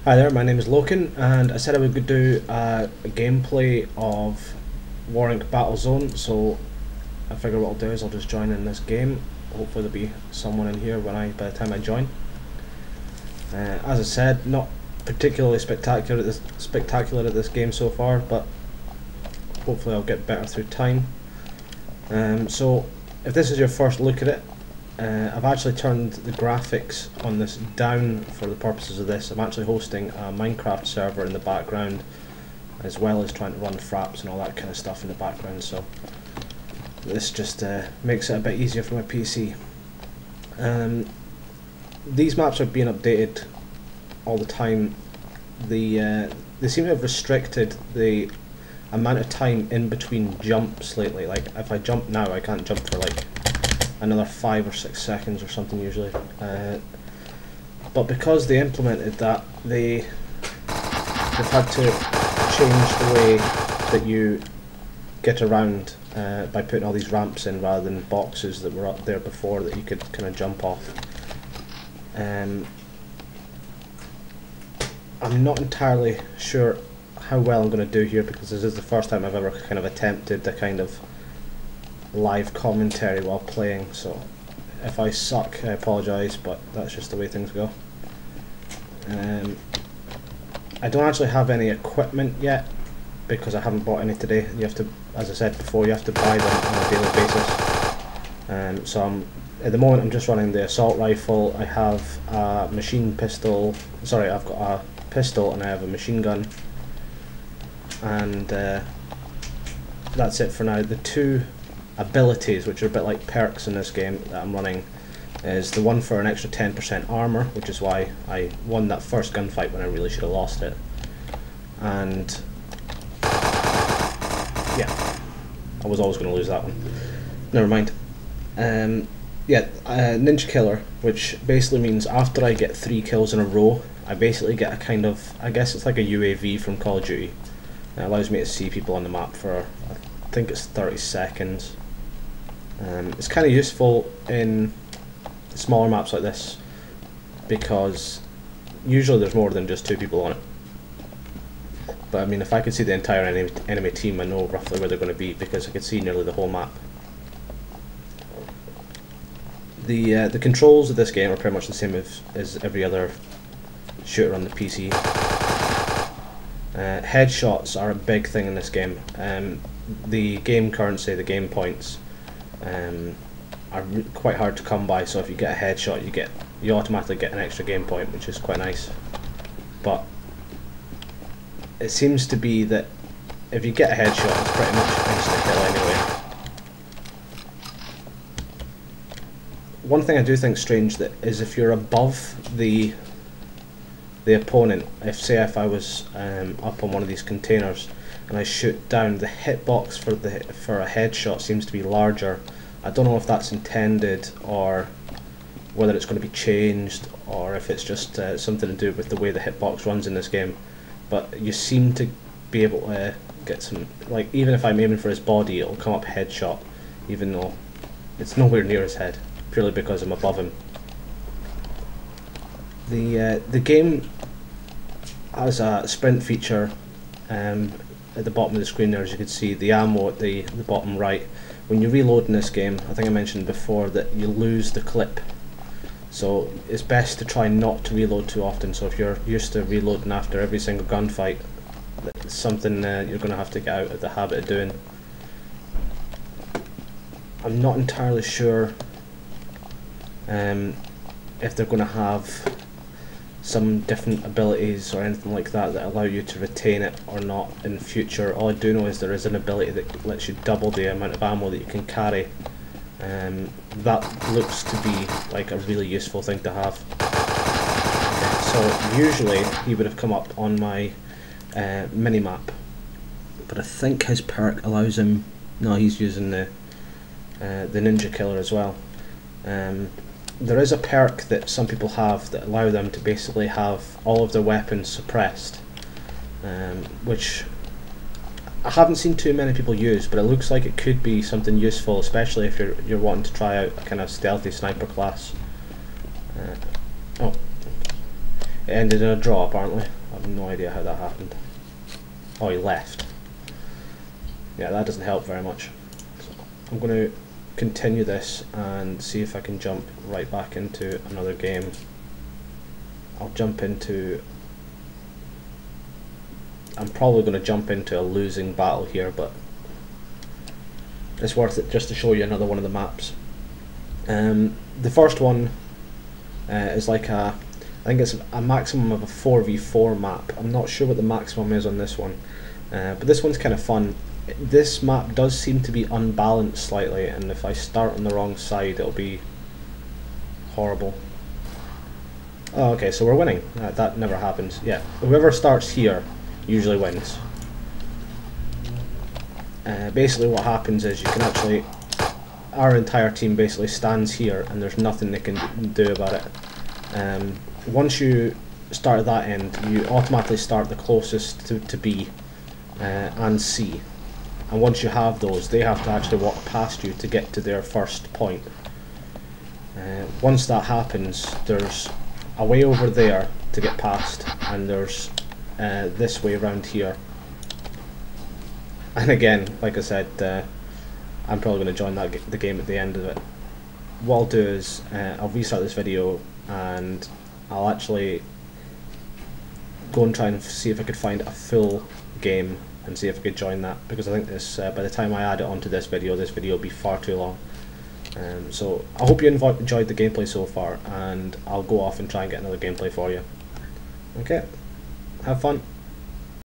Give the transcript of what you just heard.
Hi there, my name is Loken, and I said I would do a gameplay of Warwick Battlezone, so I figure what I'll do is I'll just join in this game. Hopefully there'll be someone in here by the time I join. As I said, not particularly spectacular at this game so far, but hopefully I'll get better through time. So if this is your first look at it, I've actually turned the graphics on this down for the purposes of this. I'm actually hosting a Minecraft server in the background, as well as trying to run fraps and all that kind of stuff in the background, so this just makes it a bit easier for my PC. These maps are being updated all the time. They seem to have restricted the amount of time in between jumps lately. Like if I jump now, I can't jump for like another 5 or 6 seconds or something usually. But because they implemented that, they've had to change the way that you get around by putting all these ramps in rather than boxes that were up there before that you could kind of jump off. I'm not entirely sure how well I'm going to do here, because this is the first time I've ever kind of attempted a kind of live commentary while playing, so if I suck I apologise, but that's just the way things go. I don't actually have any equipment yet because I haven't bought any today. You have to, as I said before, you have to buy them on a daily basis. So at the moment I'm just running the assault rifle. I have a machine pistol, sorry, I've got a pistol and I have a machine gun, and that's it for now. The two abilities, which are a bit like perks in this game that I'm running, is the one for an extra 10% armor, which is why I won that first gunfight when I really should have lost it. And yeah, I was always going to lose that one. Never mind. Ninja Killer, which basically means after I get 3 kills in a row, I basically get a kind of, I guess it's like a UAV from Call of Duty. It allows me to see people on the map for, I think it's 30 seconds. It's kind of useful in smaller maps like this because usually there's more than just 2 people on it. But I mean, if I could see the entire enemy team, I know roughly where they're going to be because I could see nearly the whole map. The controls of this game are pretty much the same as every other shooter on the PC. Headshots are a big thing in this game. The game currency, the game points, are quite hard to come by, so if you get a headshot you automatically get an extra game point, which is quite nice. But it seems to be that if you get a headshot it's pretty much insta kill anyway. One thing I do think strange that is if you're above the opponent, if I was up on one of these containers and I shoot down, the hitbox for a headshot seems to be larger. I don't know if that's intended or whether it's going to be changed, or if it's just something to do with the way the hitbox runs in this game. But you seem to be able to get some, like, even if I'm aiming for his body, it'll come up headshot, even though it's nowhere near his head, purely because I'm above him. The game has a sprint feature at the bottom of the screen there, as you can see the ammo at the bottom right. When you reload in this game, I think I mentioned before that you lose the clip, so it's best to try not to reload too often. So if you're used to reloading after every single gunfight, it's something you're going to have to get out of the habit of doing. I'm not entirely sure if they're going to have some different abilities or anything like that that allow you to retain it or not in future. All I do know is there is an ability that lets you double the amount of ammo that you can carry. That looks to be like a really useful thing to have. So usually he would have come up on my mini-map, but I think his perk allows him, no, he's using the Ninja Killer as well. There is a perk that some people have that allow them to basically have all of their weapons suppressed, which I haven't seen too many people use, but it looks like it could be something useful, especially if you're wanting to try out a kind of stealthy sniper class. It ended in a draw apparently. I have no idea how that happened. Oh, he left. Yeah, that doesn't help very much. So I'm going to continue this and see if I can jump right back into another game. I'm probably going to jump into a losing battle here, but it's worth it just to show you another one of the maps. The first one is like I think it's a maximum of a 4v4 map. I'm not sure what the maximum is on this one, but this one's kind of fun. This map does seem to be unbalanced slightly, and if I start on the wrong side it'll be horrible. Oh, okay, so we're winning. That never happens. Yeah, whoever starts here usually wins. Basically what happens is you can actually, our entire team basically stands here and there's nothing they can do about it. Once you start at that end, you automatically start the closest to B and C, and once you have those, they have to actually walk past you to get to their first point. Once that happens, there's a way over there to get past, and there's this way around here. And again, like I said, I'm probably going to join the game at the end of it. What I'll do is I'll restart this video and I'll actually go and try and see if I could find a full game and see if I could join that, because I think this by the time I add it onto this video will be far too long. So I hope you enjoyed the gameplay so far, and I'll go off and try and get another gameplay for you. Okay, have fun.